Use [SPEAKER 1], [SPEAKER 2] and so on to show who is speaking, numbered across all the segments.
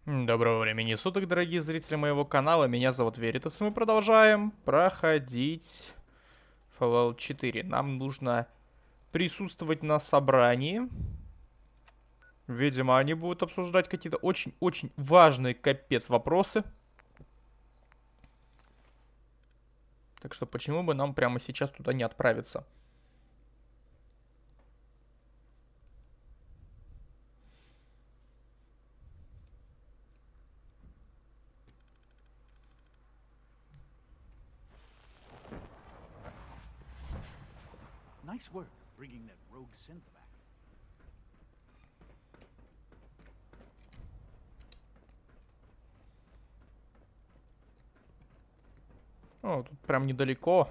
[SPEAKER 1] Доброго времени суток, дорогие зрители моего канала. Меня зовут Веритас, и мы продолжаем проходить Fallout 4. Нам нужно присутствовать на собрании. Видимо, они будут обсуждать какие-то очень-очень важные, капец, вопросы. Так что почему бы нам прямо сейчас туда не отправиться?
[SPEAKER 2] Nice work bringing that rogue synth back.
[SPEAKER 1] О, тут прям недалеко.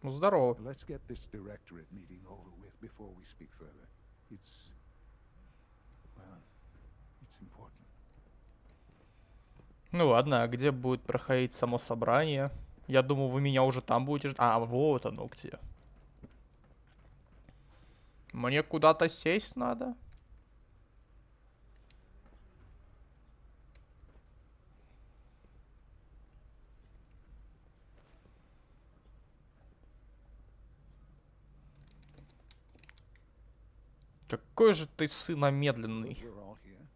[SPEAKER 1] Ну, здорово.
[SPEAKER 3] Let's get this directorate meeting over with before we speak further. It's important.
[SPEAKER 1] Ну ладно, а где будет проходить само собрание? Я думал, вы меня уже там будете ждать. А, вот оно где. Мне куда-то сесть надо? Какой же ты сына медленный.
[SPEAKER 3] We're all here.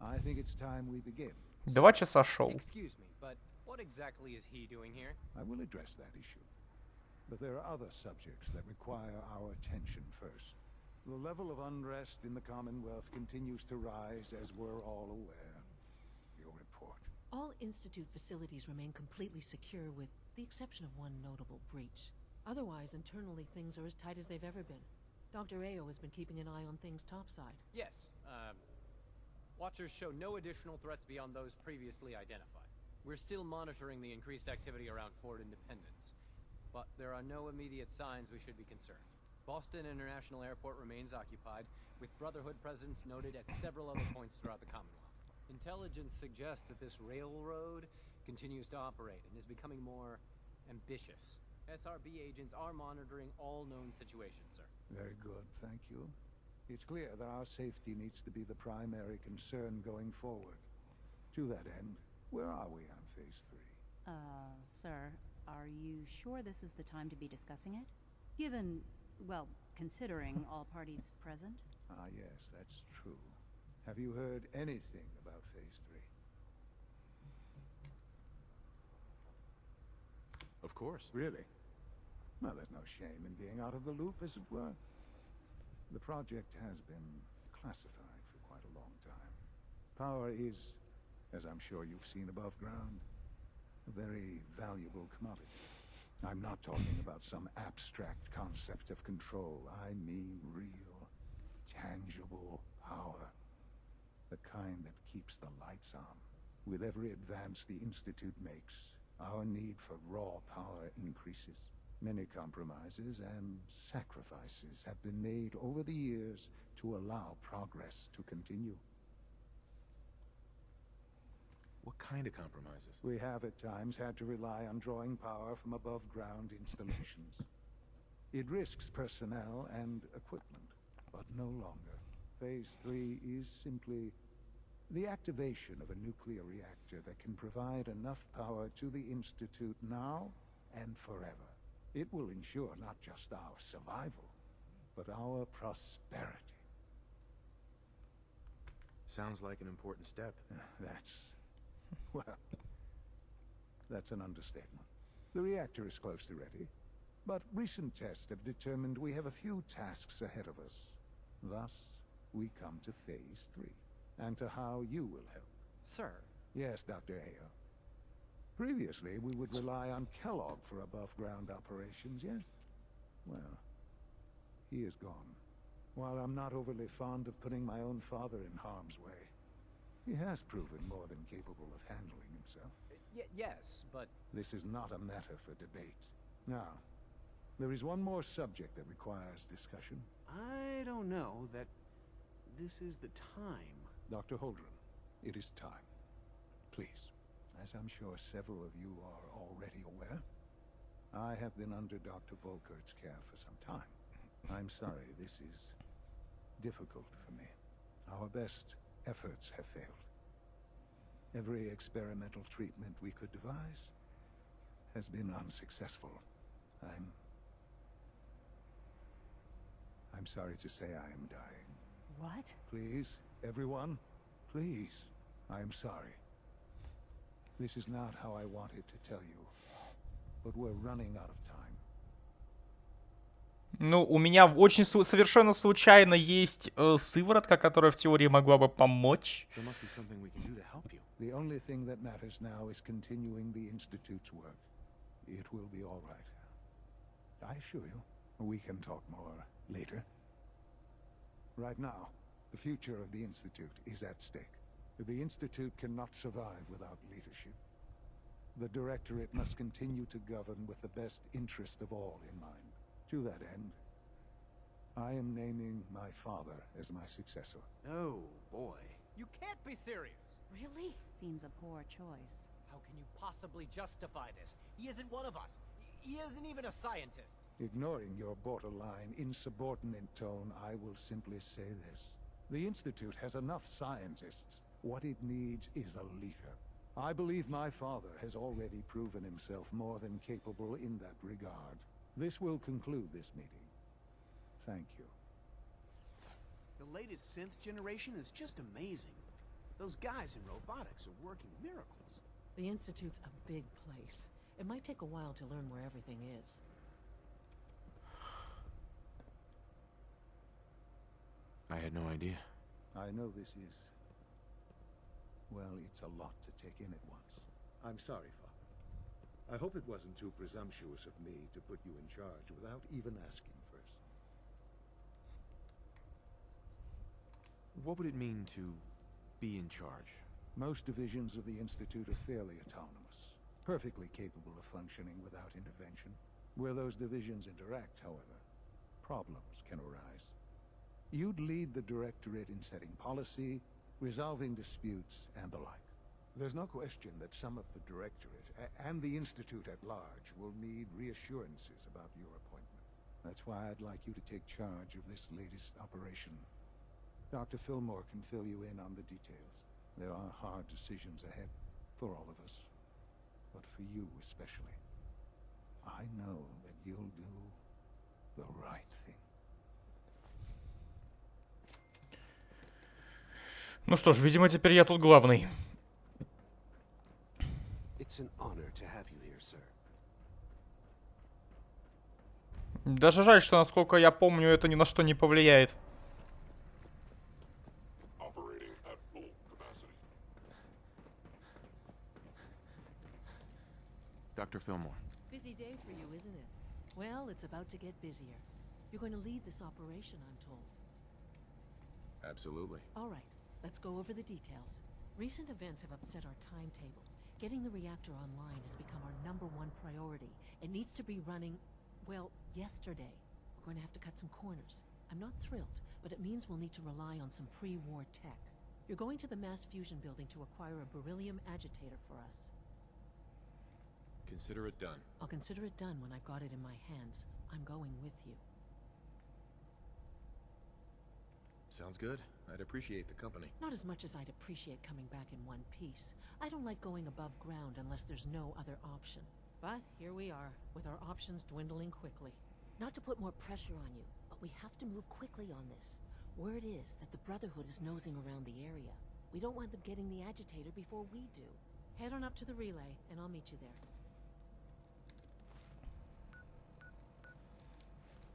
[SPEAKER 3] I think it's time we begin.
[SPEAKER 1] 2 часа шоу.
[SPEAKER 4] Excuse me, but what exactly is he doing here?
[SPEAKER 3] I will address that issue. But there are other subjects that require our attention first. The level of unrest in the Commonwealth continues to rise, as we're all aware. Your report.
[SPEAKER 5] All Institute facilities remain completely secure with the exception of one notable breach. Otherwise, internally, things are as tight as they've ever been. Dr. Ayo has been keeping an eye on things topside.
[SPEAKER 4] Yes, Watchers show no additional threats beyond those previously identified. We're still monitoring the increased activity around Fort Independence, but there are no immediate signs we should be concerned. Boston International Airport remains occupied, with Brotherhood presence noted at several other points throughout the Commonwealth. Intelligence suggests that this railroad continues to operate and is becoming more ambitious. SRB agents are monitoring all known situations, sir.
[SPEAKER 3] Very good, thank you. It's clear that our safety needs to be the primary concern going forward. To that end, where are we on Phase 3?
[SPEAKER 6] Sir, are you sure this is the time to be discussing it? Given, well, considering all parties present?
[SPEAKER 3] Ah, yes, that's true. Have you heard anything about Phase 3?
[SPEAKER 2] Of course.
[SPEAKER 3] Really? Well, there's no shame in being out of the loop, as it were. The project has been classified for quite a long time. Power is, as I'm sure you've seen above ground, a very valuable commodity. I'm not talking about some abstract concept of control. I mean real, tangible power. The kind that keeps the lights on. With every advance the Institute makes, our need for raw power increases. Many compromises and sacrifices have been made over the years to allow progress to continue.
[SPEAKER 2] What kind of compromises?
[SPEAKER 3] We have at times had to rely on drawing power from above-ground installations. It risks personnel and equipment, but no longer. Phase 3 is simply the activation of a nuclear reactor that can provide enough power to the Institute now and forever. It will ensure not just our survival, but our prosperity.
[SPEAKER 2] Sounds like an important step.
[SPEAKER 3] That's an understatement. The reactor is close to ready, but recent tests have determined we have a few tasks ahead of us. Thus, we come to Phase 3, and to how you will help.
[SPEAKER 4] Sir,
[SPEAKER 3] Yes, Dr. Ayo. Previously, we would rely on Kellogg for above-ground operations, yes? Well, he is gone. While I'm not overly fond of putting my own father in harm's way, he has proven more than capable of handling himself.
[SPEAKER 4] yes, but
[SPEAKER 3] This is not a matter for debate. Now, there is one more subject that requires discussion.
[SPEAKER 2] I don't know that this is the time.
[SPEAKER 3] Dr. Holdren, it is time. Please. As I'm sure several of you are already aware, I have been under Dr. Volkert's care for some time. I'm sorry, this is difficult for me. Our best efforts have failed. Every experimental treatment we could devise has been unsuccessful. I'm sorry to say I am dying.
[SPEAKER 6] What?
[SPEAKER 3] Please, everyone, please, I am sorry. This is not how I wanted to tell you, but we're running out of time.
[SPEAKER 1] Ну, у меня очень совершенно случайно есть сыворотка, которая в теории могла бы помочь.
[SPEAKER 2] There must be something we can do to help you.
[SPEAKER 3] The only thing that matters now is continuing the Institute's work. It will be all right. I assure you, we can talk more later. Right now, the future of the Institute is at stake. The Institute cannot survive without leadership. The Directorate must continue to govern with the best interest of all in mind. To that end, I am naming my father as my successor.
[SPEAKER 2] Oh, boy.
[SPEAKER 4] You can't be serious!
[SPEAKER 6] Really? Seems a poor choice.
[SPEAKER 4] How can you possibly justify this? He isn't one of us. He isn't even a scientist.
[SPEAKER 3] Ignoring your borderline, insubordinate tone, I will simply say this. The Institute has enough scientists. What it needs is a leader. I believe my father has already proven himself more than capable in that regard. This will conclude this meeting. Thank you.
[SPEAKER 2] The latest synth generation is just amazing. Those guys in robotics are working miracles.
[SPEAKER 5] The Institute's a big place. It might take a while to learn where everything is.
[SPEAKER 2] I had no idea.
[SPEAKER 3] I know this is... well, it's a lot to take in at once. I'm sorry, Father. I hope it wasn't too presumptuous of me to put you in charge without even asking first.
[SPEAKER 2] What would it mean to be in charge?
[SPEAKER 3] Most divisions of the Institute are fairly autonomous, perfectly capable of functioning without intervention. Where those divisions interact, however, problems can arise. You'd lead the Directorate in setting policy, resolving disputes, and the like. There's no question that some of the Directorate and the Institute at large will need reassurances about your appointment. That's why I'd like you to take charge of this latest operation. Dr. Fillmore can fill you in on the details. There are hard decisions ahead for all of us, but for you especially. I know that you'll do the right thing.
[SPEAKER 1] Ну что ж, видимо, теперь я тут главный.
[SPEAKER 2] It's an honor to have you here, sir.
[SPEAKER 1] Даже жаль, что, насколько я помню, это ни на что не повлияет.
[SPEAKER 7] Operating at full capacity.
[SPEAKER 2] Dr. Fillmore.
[SPEAKER 5] Busy day for you, isn't it? Well, it's about to get busier. You're going to lead this operation, I'm told.
[SPEAKER 2] Absolutely.
[SPEAKER 5] All right, let's go over the details. Recent events have upset our timetable. Getting the reactor online has become our #1 priority. It needs to be running, well, yesterday. We're going to have to cut some corners. I'm not thrilled, but it means we'll need to rely on some pre-war tech. You're going to the Mass Fusion building to acquire a beryllium agitator for us.
[SPEAKER 2] Consider it done.
[SPEAKER 5] I'll consider it done when I've got it in my hands. I'm going with you.
[SPEAKER 2] Sounds good. I'd appreciate the company.
[SPEAKER 5] Not as much as I'd appreciate coming back in one piece. I don't like going above ground unless there's no other option. But here we are, with our options dwindling quickly. Not to put more pressure on you, but we have to move quickly on this. Word is that the Brotherhood is nosing around the area. We don't want them getting the agitator before we do. Head on up to the relay, and I'll meet you there.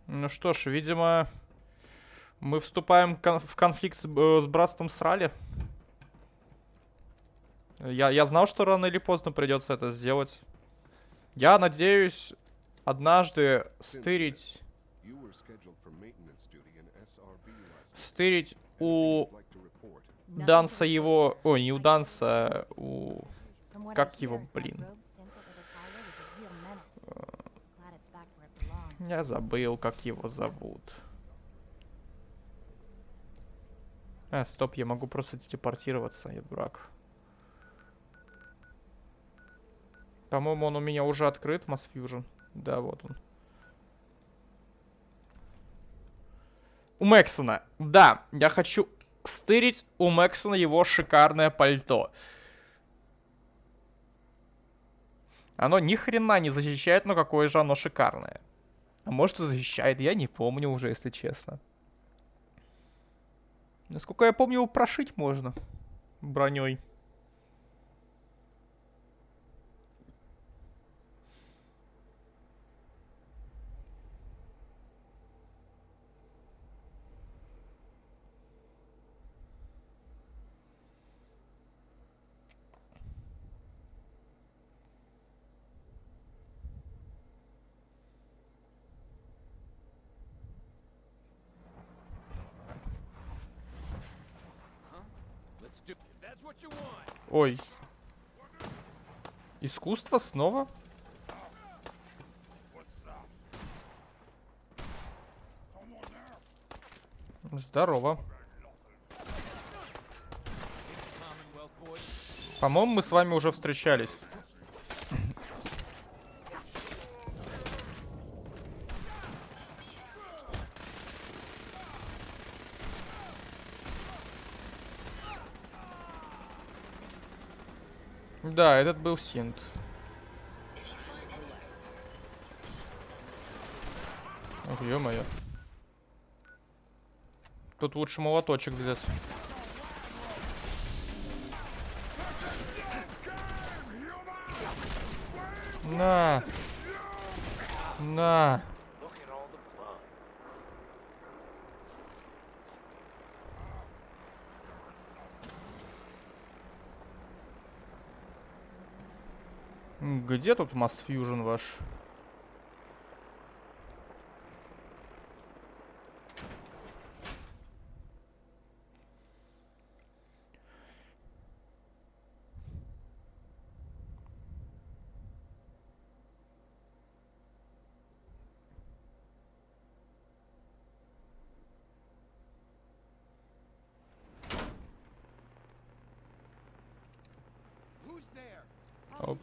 [SPEAKER 1] Ну что ж, видимо, мы вступаем в конфликт с братством Срали. Я знал, что рано или поздно придется это сделать. Я надеюсь однажды стырить у Данса его... Ой, не у Данса, у... Как его, блин? Я забыл, как его зовут. Стоп, я могу просто телепортироваться, я дурак. По-моему, он у меня уже открыт, Масс Фьюжн. Да, вот он. У Мэксона. Да, я хочу стырить у Мэксона его шикарное пальто. Оно ни хрена не защищает, но какое же оно шикарное. А может и защищает, я не помню уже, если честно. Насколько я помню, его прошить можно броней. Ой. Искусство снова? Здорово. По-моему, мы с вами уже встречались. Да, этот был синт. Ох, ё-моё. Тут лучше молоточек взять. На! На! Где тут Масс Фьюжн ваш? Оп.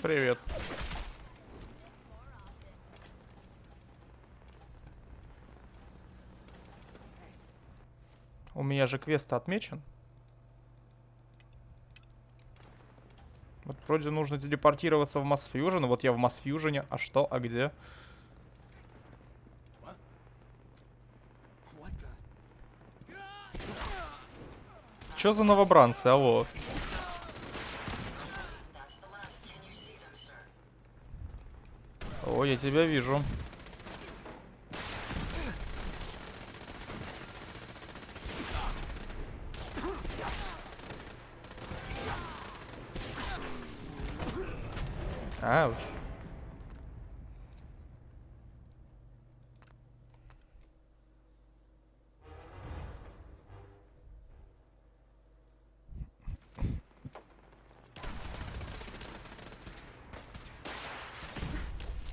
[SPEAKER 1] Привет. У меня же квест отмечен. Вот вроде нужно телепортироваться в Масс Фьюжн. Вот я в Масс Фьюжне. А что? А где? Чё за новобранцы? Алло. О, я тебя вижу. Ауч.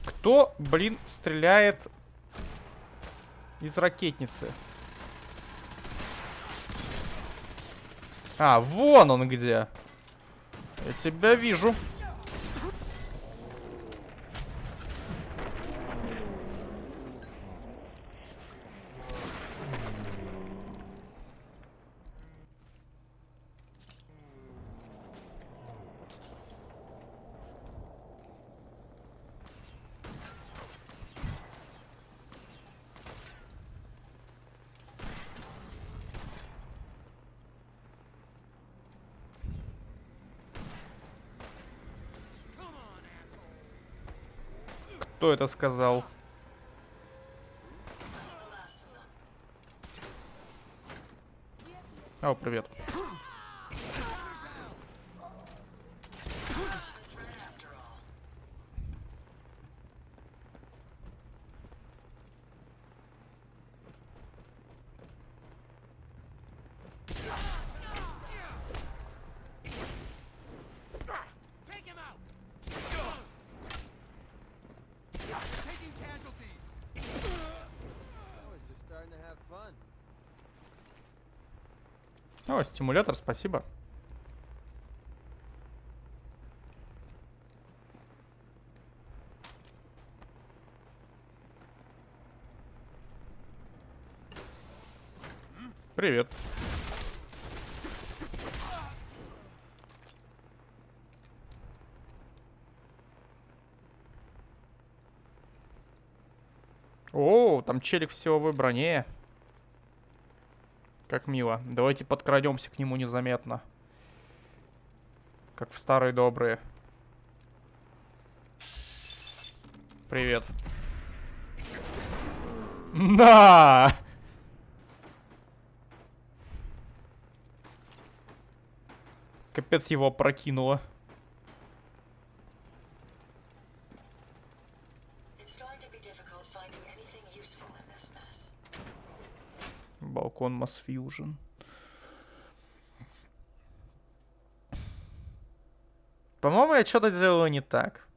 [SPEAKER 1] Кто, блин, стреляет из ракетницы? А, вон он где. Я тебя вижу. Кто это сказал? О, привет. О, стимулятор, спасибо. Привет. О, там челик в силовой броне. Как мило. Давайте подкрадемся к нему незаметно. Как в старые добрые. Привет. На! Капец, его опрокинуло. Балкон Масс Фьюжн. По-моему, я что-то делаю не так.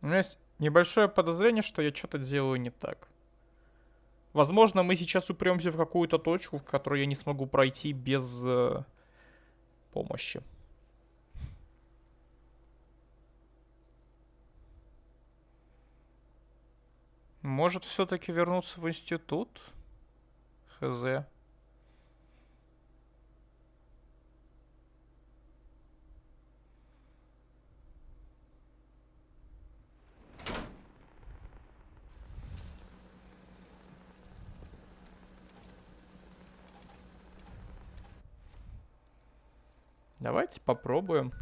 [SPEAKER 1] У меня есть небольшое подозрение, что я что-то делаю не так. Возможно, мы сейчас упремся в какую-то точку, в которую я не смогу пройти без помощи. Может, все-таки вернуться в институт? Хз. Давайте попробуем.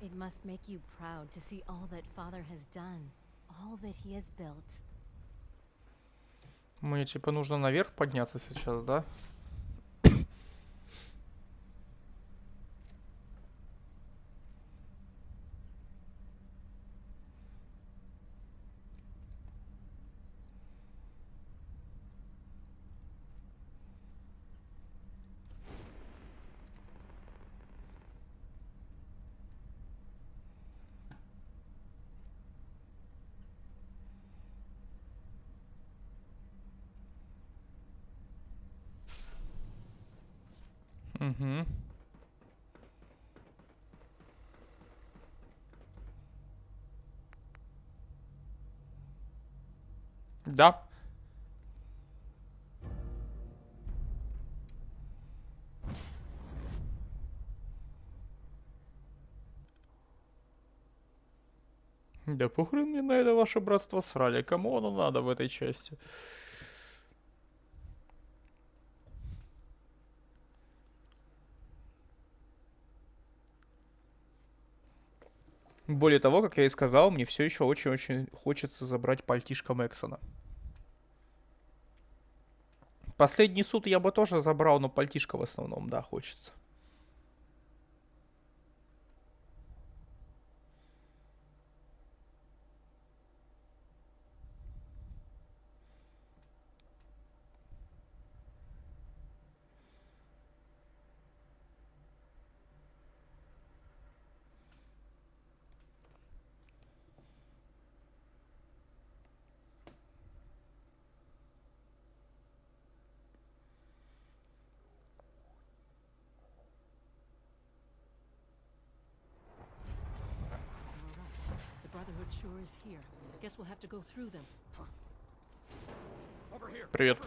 [SPEAKER 6] It must make you proud to see all that Father has done, all that he has built.
[SPEAKER 1] Мне типа нужно наверх подняться сейчас, да? Угу. Да. Да похрен мне на это ваше братство срали. Кому оно надо в этой части? Более того, как я и сказал, мне все еще очень-очень хочется забрать пальтишко Мэксона. Последний суд я бы тоже забрал, но пальтишко в основном, да, хочется. Привет.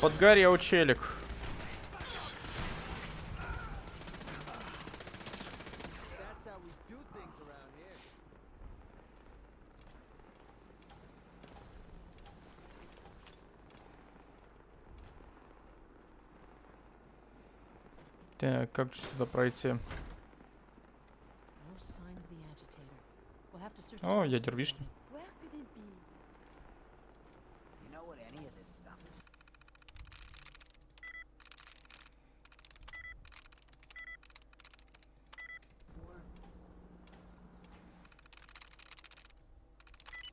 [SPEAKER 1] Подгорел челик. Так, как же сюда пройти? О, ядер вишни.
[SPEAKER 8] Where could they
[SPEAKER 2] know what any of this stuff is.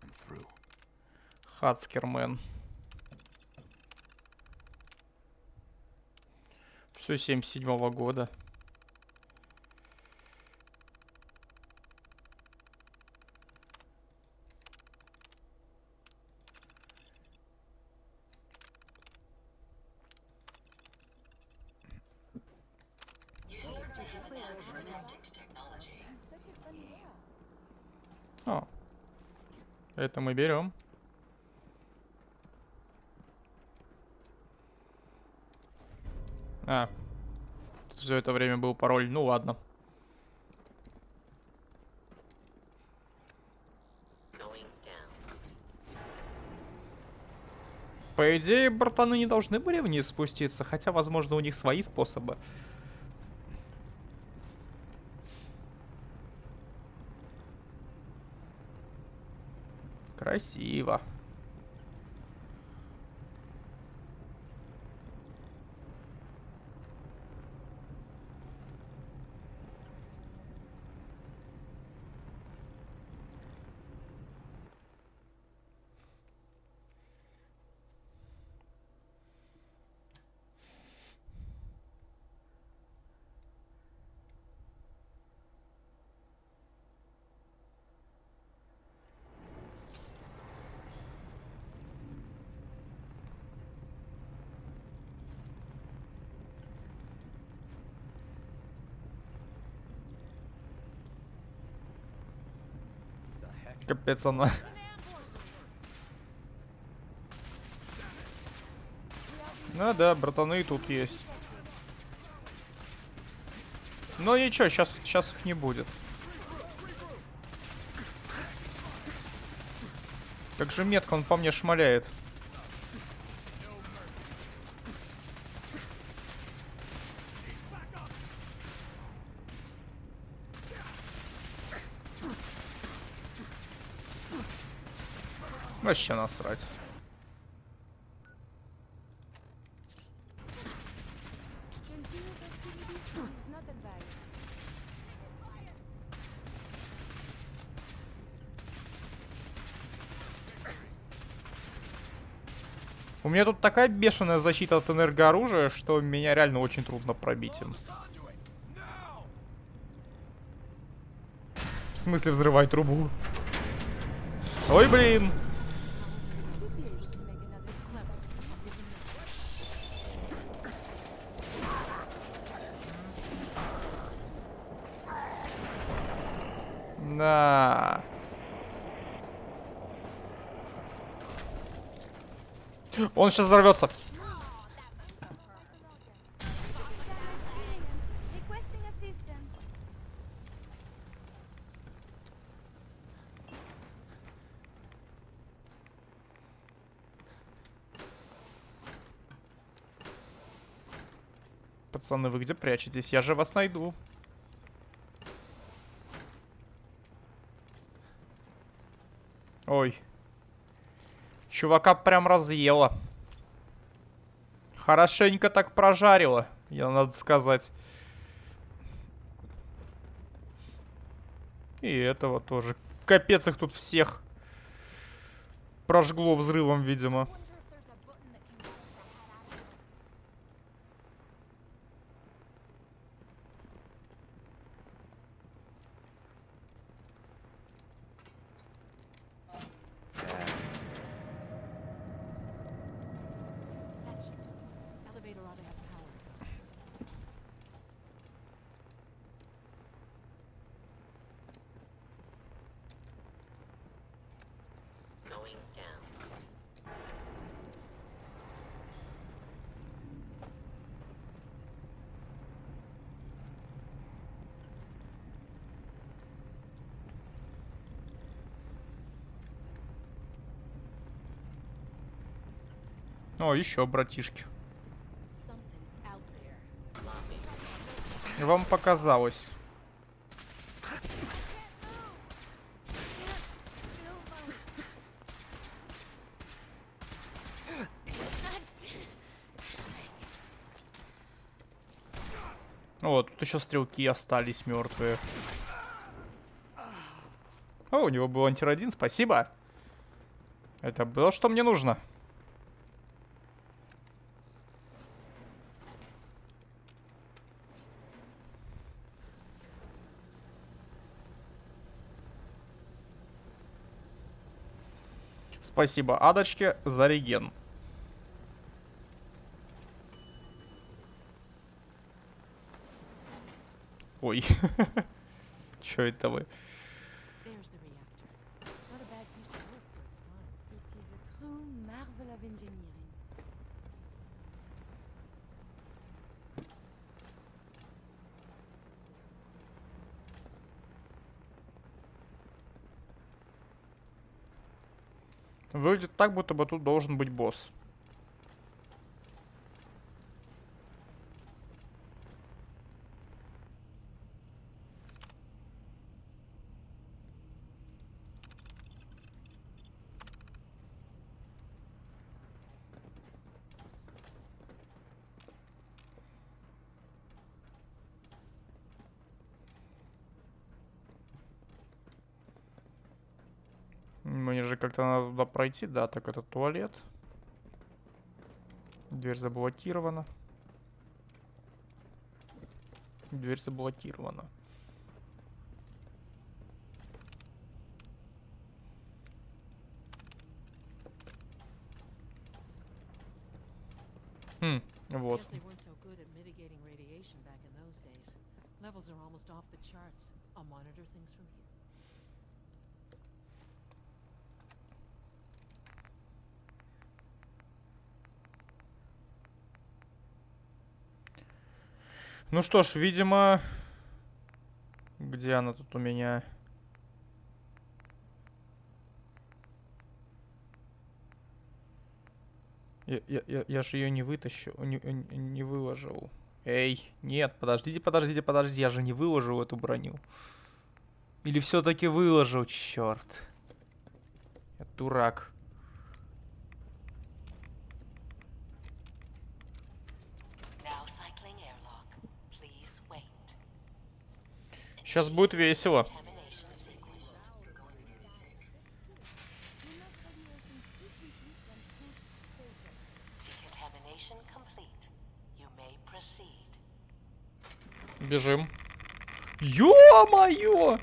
[SPEAKER 3] I'm through.
[SPEAKER 1] Хацкермен. Все 77-го года. О, это мы берем. А, все это время был пароль. Ну ладно. По идее, братаны не должны были вниз спуститься, хотя, возможно, у них свои способы. Красиво. Капец она. Ну да, братаны и тут есть. Ну ничего, сейчас их не будет. Как же метко он по мне шмаляет. Вообще насрать. У меня тут такая бешеная защита от энергооружия, что меня реально очень трудно пробить им. В смысле взрывать трубу? Ой, блин. Да. Он сейчас взорвется. Пацаны, вы где прячетесь? Я же вас найду. Ой. Чувака прям разъела. Хорошенько так прожарила, я надо сказать. И этого тоже. Капец, их тут всех прожгло взрывом, видимо. О, еще братишки. Вам показалось. Вот, тут еще стрелки остались мертвые. О, у него был антирадин, спасибо. Это было, что мне нужно. Спасибо Адочке за реген. Ой. Чё это вы?
[SPEAKER 5] There's the reactor. Not a bad piece of work for its time.
[SPEAKER 8] It is a true marvel of engineering.
[SPEAKER 1] Выглядит так, будто бы тут должен быть босс. Мне же как-то надо туда пройти. Да, так это туалет. Дверь заблокирована. Дверь заблокирована. Вот.
[SPEAKER 5] Guess they weren't so good at mitigating radiation back in those days. Levels are almost off the charts. I'll monitor things from here.
[SPEAKER 1] Ну что ж, видимо... Где она тут у меня? Я же ее не вытащу, не выложил. Эй, нет, подождите, я же не выложил эту броню. Или все-таки выложил, черт. Я дурак. Сейчас будет весело. Бежим. Ё-моё!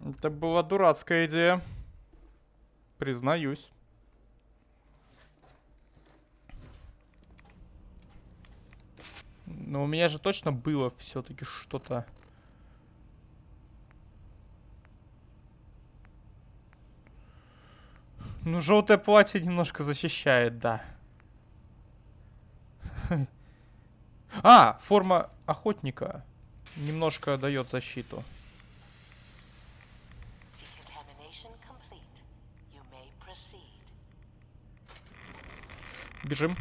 [SPEAKER 1] Это была дурацкая идея. Признаюсь. Но у меня же точно было все-таки что-то. Ну, желтое платье немножко защищает, да. А, форма охотника немножко дает защиту. Бежим.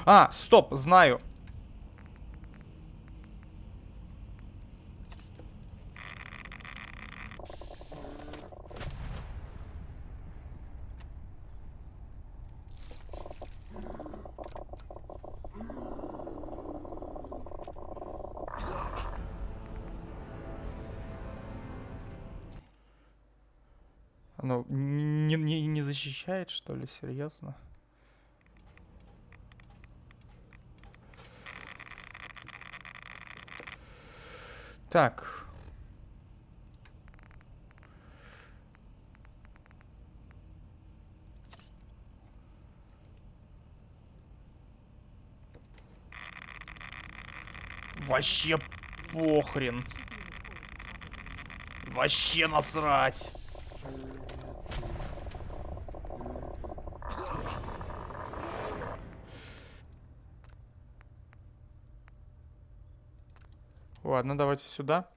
[SPEAKER 1] А, стоп, знаю. Оно не защищает, что ли? Серьезно? Так. Вообще похрен. Вообще насрать. Ладно, давайте сюда.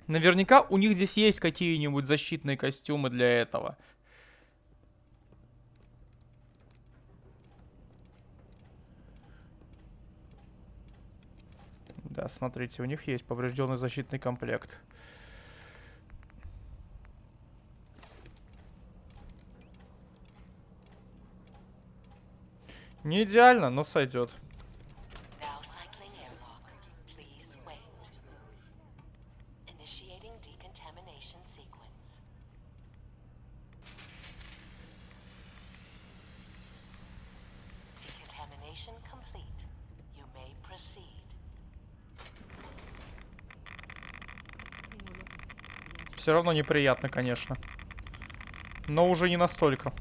[SPEAKER 1] Наверняка у них здесь есть какие-нибудь защитные костюмы для этого. Да, смотрите, у них есть поврежденный защитный комплект. Не идеально, но сойдет. Все равно неприятно, конечно. Но уже не настолько.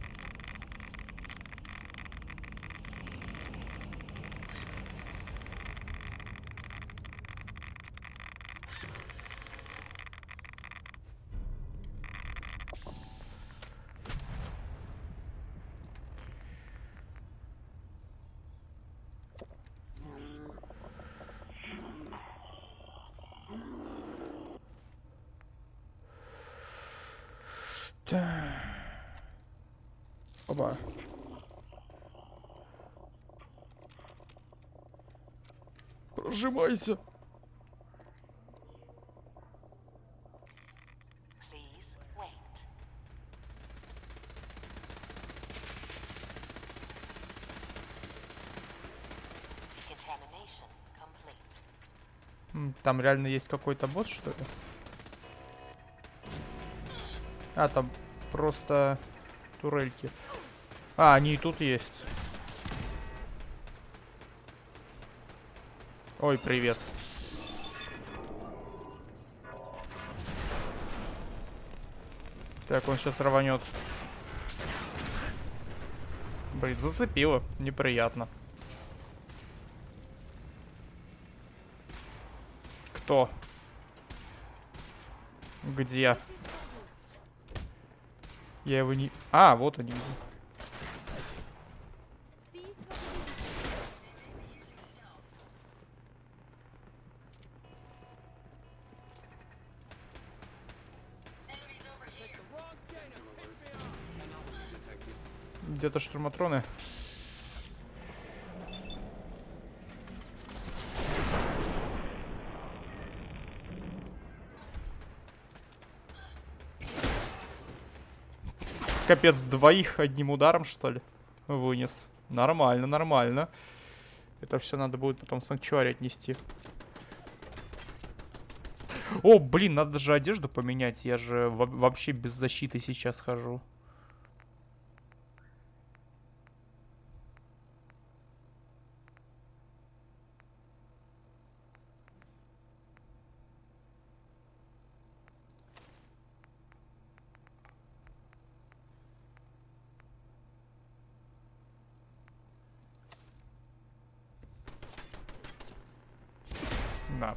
[SPEAKER 1] Оба. Прожимайся. Там реально есть какой-то босс, что ли? А, там просто турельки. А, они и тут есть. Ой, привет. Так, он сейчас рванет. Блин, зацепило. Неприятно. Кто? Где? Я его не... А, вот они. Где-то штурматроны. Капец, двоих одним ударом, что ли, вынес. Нормально, нормально. Это все надо будет потом в санктуаре отнести. О, блин, надо же одежду поменять. Я же вообще без защиты сейчас хожу. Да.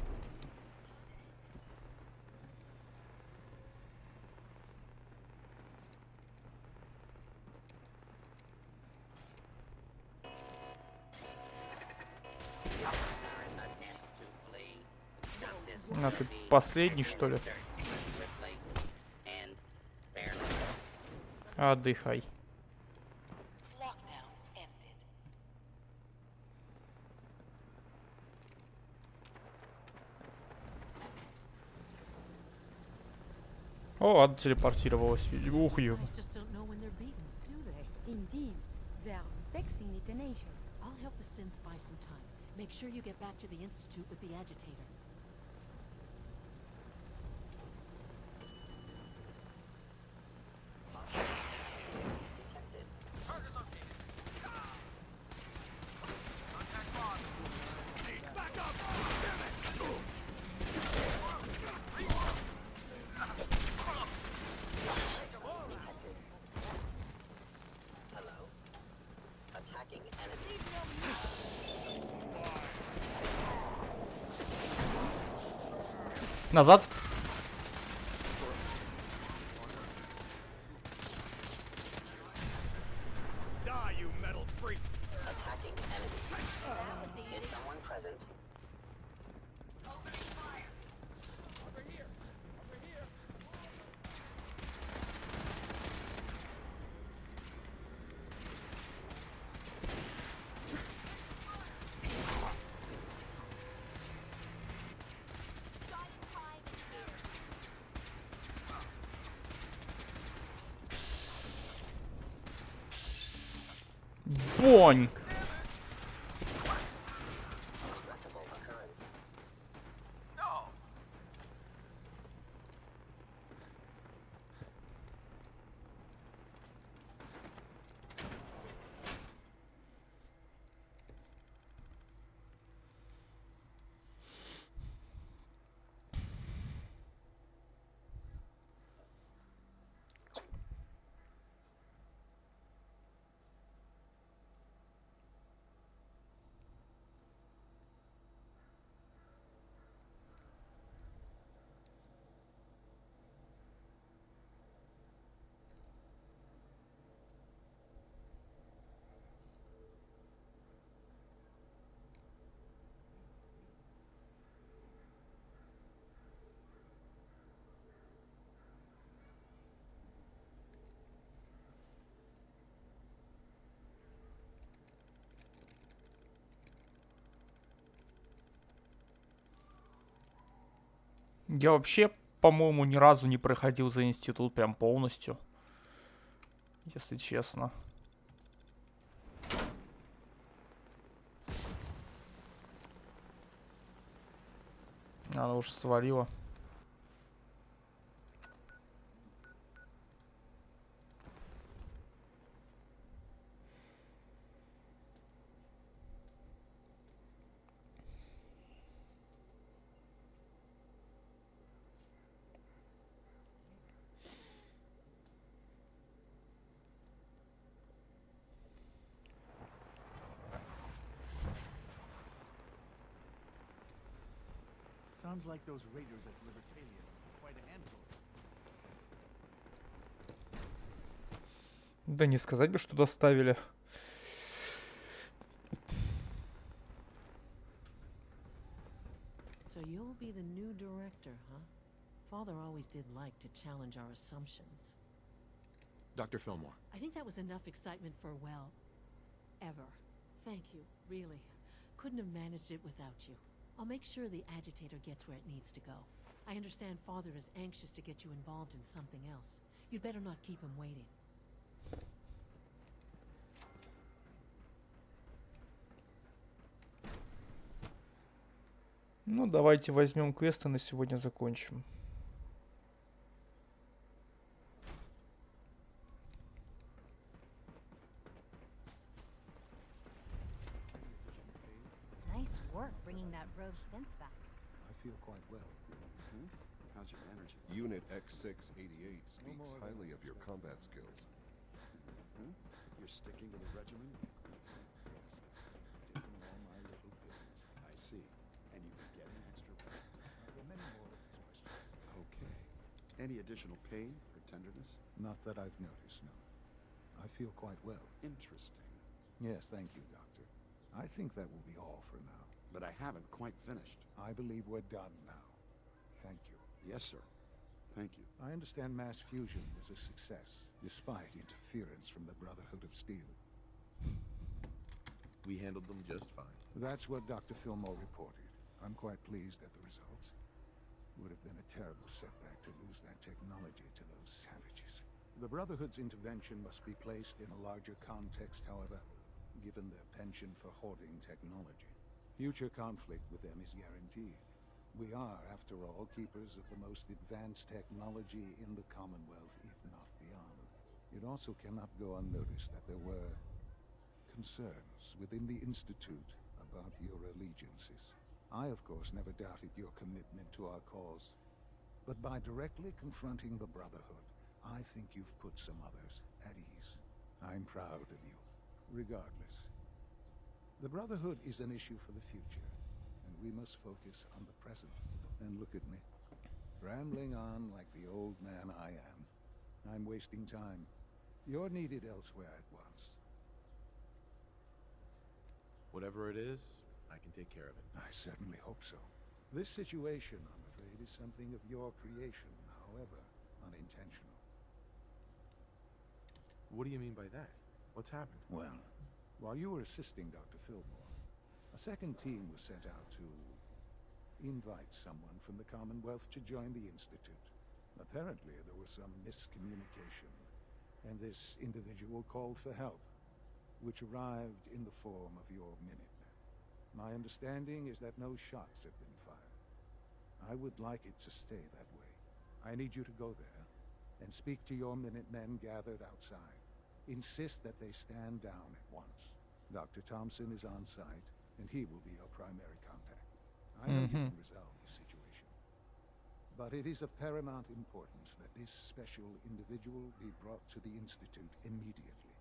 [SPEAKER 1] А, ты последний, что ли? Отдыхай. О, ладно, телепортировалась. Ух, ё.
[SPEAKER 8] Indeed, they are vexingly tenacious.
[SPEAKER 5] I'll help the synths buy some time. Make sure you get back to the Institute with the agitator.
[SPEAKER 1] Назад. Огонь! Я вообще, по-моему, ни разу не проходил за институт прям полностью. Если честно. Она уж свалила.
[SPEAKER 2] Sounds like those raiders at Libertalia are quite a handful.
[SPEAKER 1] Да не сказать бы, что доставили.
[SPEAKER 5] So you'll be the new director, huh? Father always did like to challenge our assumptions.
[SPEAKER 9] Dr. Fillmore.
[SPEAKER 5] I think that was enough excitement for, well, ever. Thank you, really. Couldn't have managed it without you. I'll make sure the agitator gets where it needs to go. I understand Father is anxious to get you involved in something else. You'd better not keep him waiting.
[SPEAKER 1] Ну, давайте возьмем квест и на сегодня закончим.
[SPEAKER 8] Nice work bringing that rogue synth back.
[SPEAKER 3] I feel quite well.
[SPEAKER 7] How's your energy? Unit X688 speaks highly of your combat skills.
[SPEAKER 3] You're sticking to the regimen? Yes. Taking all my little pills. I see. And you've been getting extra rest. There are many more of these questions.
[SPEAKER 7] Okay. Any additional pain or tenderness?
[SPEAKER 3] Not that I've noticed, no. I feel quite well.
[SPEAKER 7] Interesting.
[SPEAKER 3] Yes, thank you, Doctor. I think that will be all for now.
[SPEAKER 7] But I haven't quite finished.
[SPEAKER 3] I believe we're done now. Thank you.
[SPEAKER 7] Yes, sir. Thank you.
[SPEAKER 3] I understand mass fusion was a success, despite interference from the Brotherhood of Steel.
[SPEAKER 9] We handled them just fine.
[SPEAKER 3] That's what Dr. Fillmore reported. I'm quite pleased at the results. Would have been a terrible setback to lose that technology to those savages. The Brotherhood's intervention must be placed in a larger context, however, given their penchant for hoarding technology. Future conflict with them is guaranteed. We are, after all, keepers of the most advanced technology in the Commonwealth, if not beyond. It also cannot go unnoticed that there were concerns within the Institute about your allegiances. I, of course, never doubted your commitment to our cause. But by directly confronting the Brotherhood, I think you've put some others at ease. I'm proud of you, regardless. The Brotherhood is an issue for the future. We must focus on the present. And look at me, rambling on like the old man I am. I'm wasting time. You're needed elsewhere at once.
[SPEAKER 9] Whatever it is, I can take care of it.
[SPEAKER 3] I certainly hope so. This situation, I'm afraid, is something of your creation, however unintentional.
[SPEAKER 9] What do you mean by that? What's happened?
[SPEAKER 3] Well, while you were assisting Dr. Fillmore, a second team was sent out to invite someone from the Commonwealth to join the Institute. Apparently, there was some miscommunication, and this individual called for help. which arrived in the form of your Minutemen. My understanding is that no shots have been fired. I would like it to stay that way. I need you to go there and speak to your Minutemen gathered outside. Insist that they stand down at once. Dr. Thompson is on site, and he will be your primary contact. I know you can resolve the situation. But it is of paramount importance that this special individual be brought to the Institute immediately.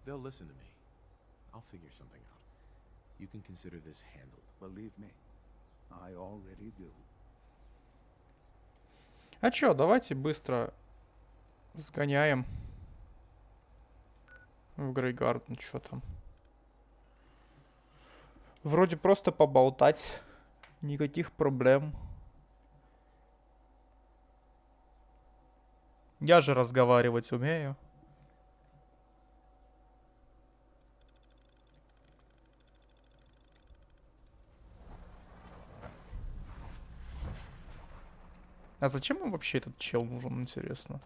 [SPEAKER 9] They'll listen to me. I'll figure something out. You can consider this handled.
[SPEAKER 3] Believe me, I already do.
[SPEAKER 1] А чё, давайте быстро сгоняем в Грейгарден, чё там. Вроде просто поболтать, никаких проблем. Я же разговаривать умею. А зачем им вообще этот чел нужен, интересно?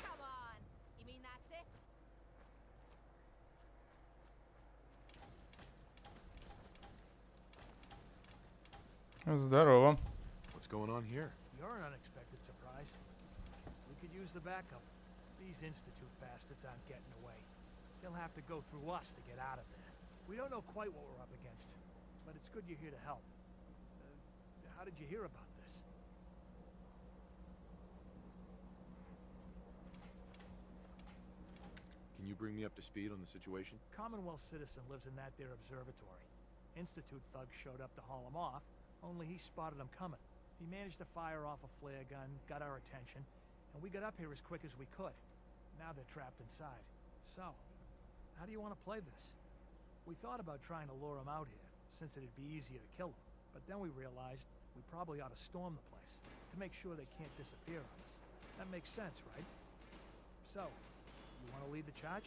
[SPEAKER 8] Come on. You mean that's it?
[SPEAKER 1] Здорово.
[SPEAKER 9] What's going on here?
[SPEAKER 10] You're an unexpected surprise. We could use the backup. These Institute bastards aren't getting away. They'll have to go through us to get out of there. We don't know quite what we're up against, but it's good you're here to help. How did you hear about this?
[SPEAKER 9] Can you bring me up to speed on the situation?
[SPEAKER 10] Commonwealth citizen lives in that there observatory. Institute thugs showed up to haul him off, only he spotted them coming. He managed to fire off a flare gun, got our attention, and we got up here as quick as we could. Now they're trapped inside. So, how do you want to play this? We thought about trying to lure him out here, since it'd be easier to kill him. But then we realized we probably ought to storm the place, to make sure they can't disappear on us. That makes sense, right? So, you want to lead the charge?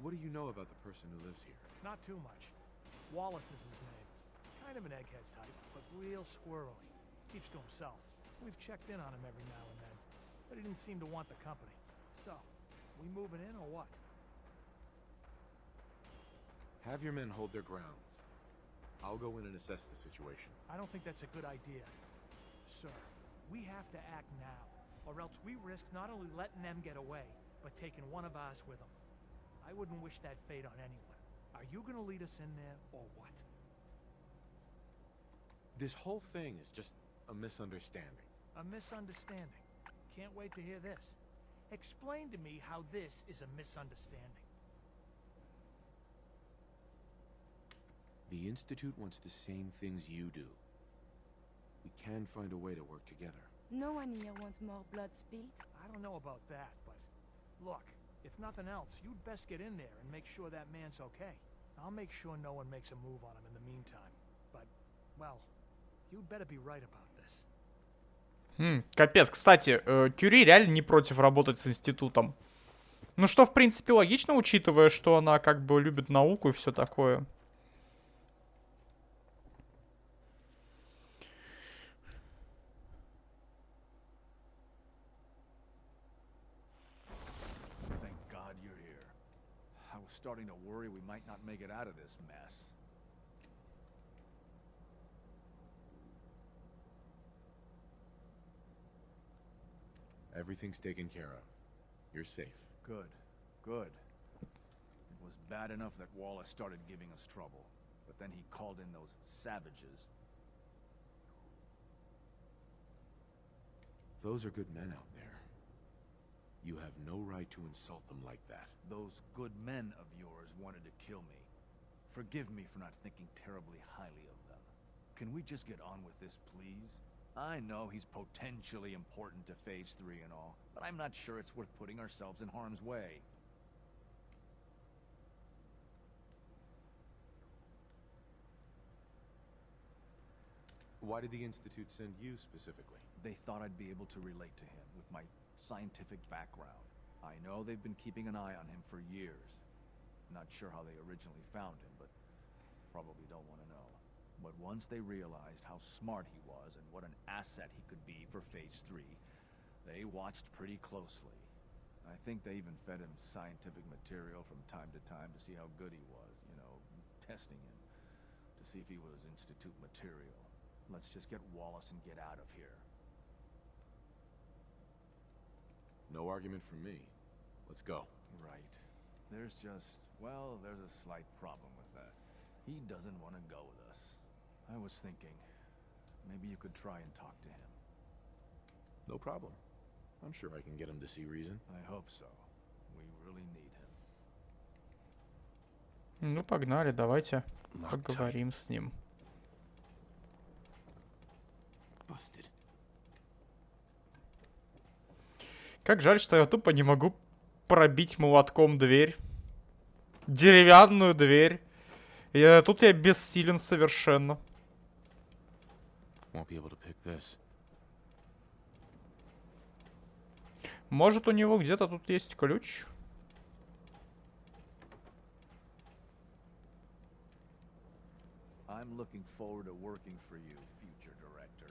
[SPEAKER 9] What do you know about the person who lives here?
[SPEAKER 10] Not too much. Wallace is his name. Kind of an egghead type, but real squirrely. Keeps to himself. We've checked in on him every now and then, but he didn't seem to want the company. So, we moving in or what?
[SPEAKER 9] Have your men hold their ground. I'll go in and assess the situation.
[SPEAKER 10] I don't think that's a good idea. Sir, we have to act now, or else we risk not only letting them get away, but taking one of ours with them. I wouldn't wish that fate on anyone. Are you gonna lead us in there, or what?
[SPEAKER 9] This whole thing is just a misunderstanding.
[SPEAKER 10] A misunderstanding. Can't wait to hear this. Explain to me how this is a misunderstanding.
[SPEAKER 9] The Institute wants the same things you do. We can find a way to work together.
[SPEAKER 11] No one here wants more blood spilled.
[SPEAKER 10] I don't know about that, but look, if nothing else, you'd best get in there and make sure that man's okay. I'll make sure no one makes a move on him in the meantime. But, well, you'd better be right about this.
[SPEAKER 1] Капец, кстати, Кюри реально не против работать с институтом. Ну что, в принципе, логично, учитывая, что она как бы любит науку и все такое.
[SPEAKER 12] Thank God you're here. I was starting to worry we might not make it out of this mess.
[SPEAKER 9] Everything's taken care of. You're safe.
[SPEAKER 12] Good. Good. It was bad enough that Wallace started giving us trouble, but then he called in those savages.
[SPEAKER 9] Those are good men out there. You have no right to insult them like that.
[SPEAKER 12] Those good men of yours wanted to kill me. Forgive me for not thinking terribly highly of them. Can we just get on with this, please? I know he's potentially important to Phase 3 and all, but I'm not sure it's worth putting ourselves in harm's way.
[SPEAKER 9] Why did the Institute send you specifically?
[SPEAKER 12] They thought I'd be able to relate to him with my scientific background. I know they've been keeping an eye on him for years. Not sure how they originally found him, but probably don't want to know. But once they realized how smart he was and what an asset he could be for Phase 3, they watched pretty closely. I think they even fed him scientific material from time to time to see how good he was, you know, testing him, to see if he was Institute material. Let's just get Wallace and get out of here.
[SPEAKER 9] No argument from me. Let's go.
[SPEAKER 12] Right. There's just, well, there's a slight problem with that. He doesn't want to go with us. I was thinking, maybe you could try and talk to him.
[SPEAKER 9] No problem. I'm sure I can get him to see reason.
[SPEAKER 12] I hope so. We really need him.
[SPEAKER 1] Ну, погнали, давайте поговорим с ним.
[SPEAKER 9] Busted.
[SPEAKER 1] Как жаль, что я тупо не могу пробить молотком дверь. Деревянную дверь. Тут я бессилен совершенно.
[SPEAKER 9] Won't be able to pick this.
[SPEAKER 1] Может, у него где-то тут есть ключ?
[SPEAKER 12] I'm looking forward to working for you, future director.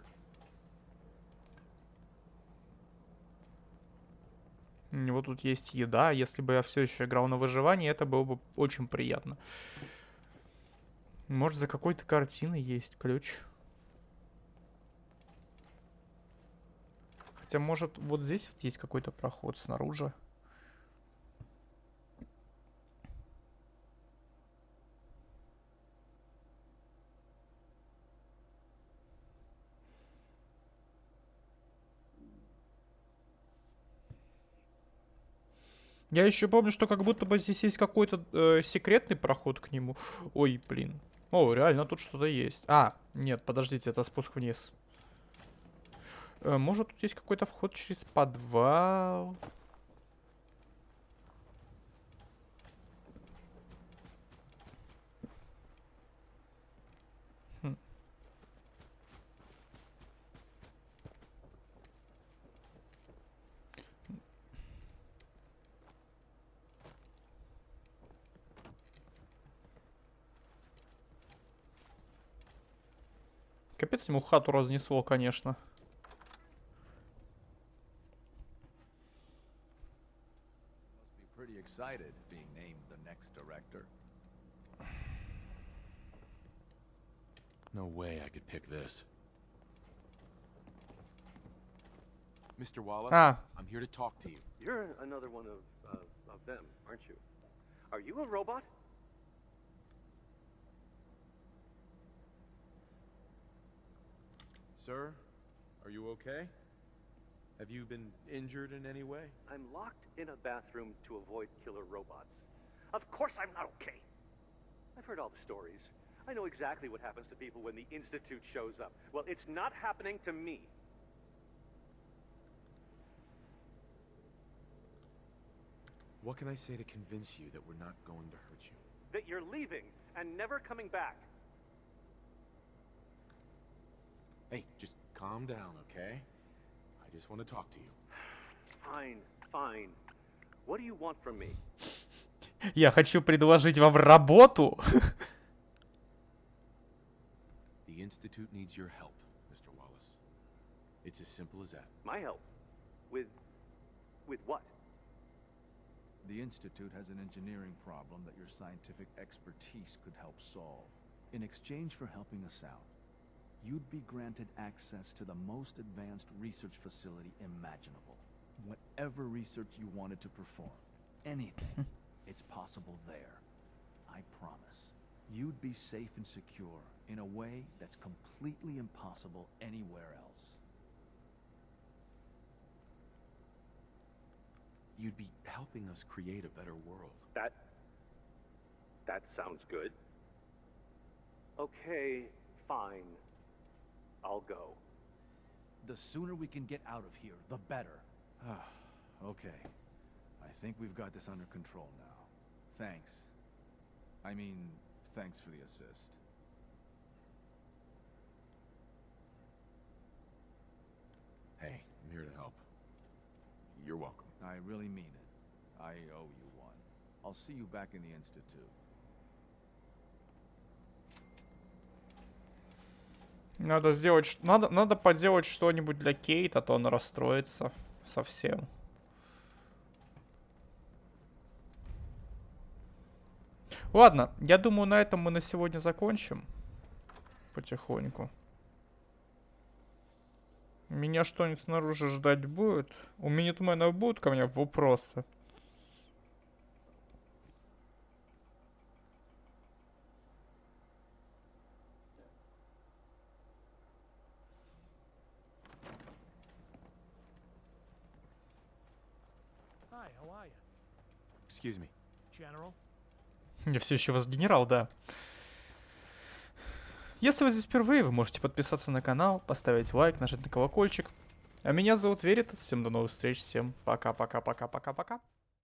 [SPEAKER 1] У него тут есть еда. Если бы я все еще играл на выживание, это было бы очень приятно. Может, за какой-то картиной есть ключ. Хотя, может, вот здесь вот есть какой-то проход снаружи. Я еще помню, что как будто бы здесь есть какой-то секретный проход к нему. Ой, блин. О, реально тут что-то есть. А, нет, подождите, это спуск вниз. Может, тут есть какой-то вход через подвал? Хм. Капец, ему хату разнесло, конечно.
[SPEAKER 12] Pretty excited being named the next director.
[SPEAKER 9] No way I could pick this. Mr. Wallace, I'm here to talk to you.
[SPEAKER 13] You're another one of them, aren't you? Are you a robot?
[SPEAKER 9] Sir, are you okay? Have you been injured in any way?
[SPEAKER 13] I'm locked in a bathroom to avoid killer robots. Of course I'm not okay. I've heard all the stories. I know exactly what happens to people when the Institute shows up. Well, it's not happening to me.
[SPEAKER 9] What can I say to convince you that we're not going to hurt you?
[SPEAKER 13] That you're leaving and never coming back.
[SPEAKER 9] Hey, just calm down, okay? I just want to talk to you.
[SPEAKER 13] Fine, fine. What do you want from me?
[SPEAKER 1] Я хочу предложить вам работу.
[SPEAKER 9] The Institute needs your help, Mr. Wallace. It's as simple as that.
[SPEAKER 13] My help? With what?
[SPEAKER 12] The Institute has an engineering problem that your scientific expertise could help solve. In exchange for helping us out, you'd be granted access to the most advanced research facility imaginable. Whatever research you wanted to perform, anything, it's possible there. I promise. You'd be safe and secure in a way that's completely impossible anywhere else.
[SPEAKER 9] You'd be helping us create a better world.
[SPEAKER 13] That sounds good. Okay, fine. I'll go.
[SPEAKER 12] The sooner we can get out of here, the better.
[SPEAKER 14] Okay. I think we've got this under control now. Thanks. I mean, thanks for the assist.
[SPEAKER 9] Hey, I'm here to help. You're welcome.
[SPEAKER 14] I really mean it. I owe you one. I'll see you back in the Institute.
[SPEAKER 1] Надо сделать... Надо поделать что-нибудь для Кейт, а то она расстроится совсем. Ладно, я думаю, на этом мы на сегодня закончим. Потихоньку. Меня что-нибудь снаружи ждать будет? У Минитмена будут ко мне вопросы?
[SPEAKER 10] Hi, how are you?
[SPEAKER 9] Excuse me.
[SPEAKER 10] General?
[SPEAKER 1] Я все еще вас генерал, да. Если вы здесь впервые, вы можете подписаться на канал, поставить лайк, нажать на колокольчик. А меня зовут Веритас. Всем до новых встреч. Всем пока-пока-пока-пока-пока.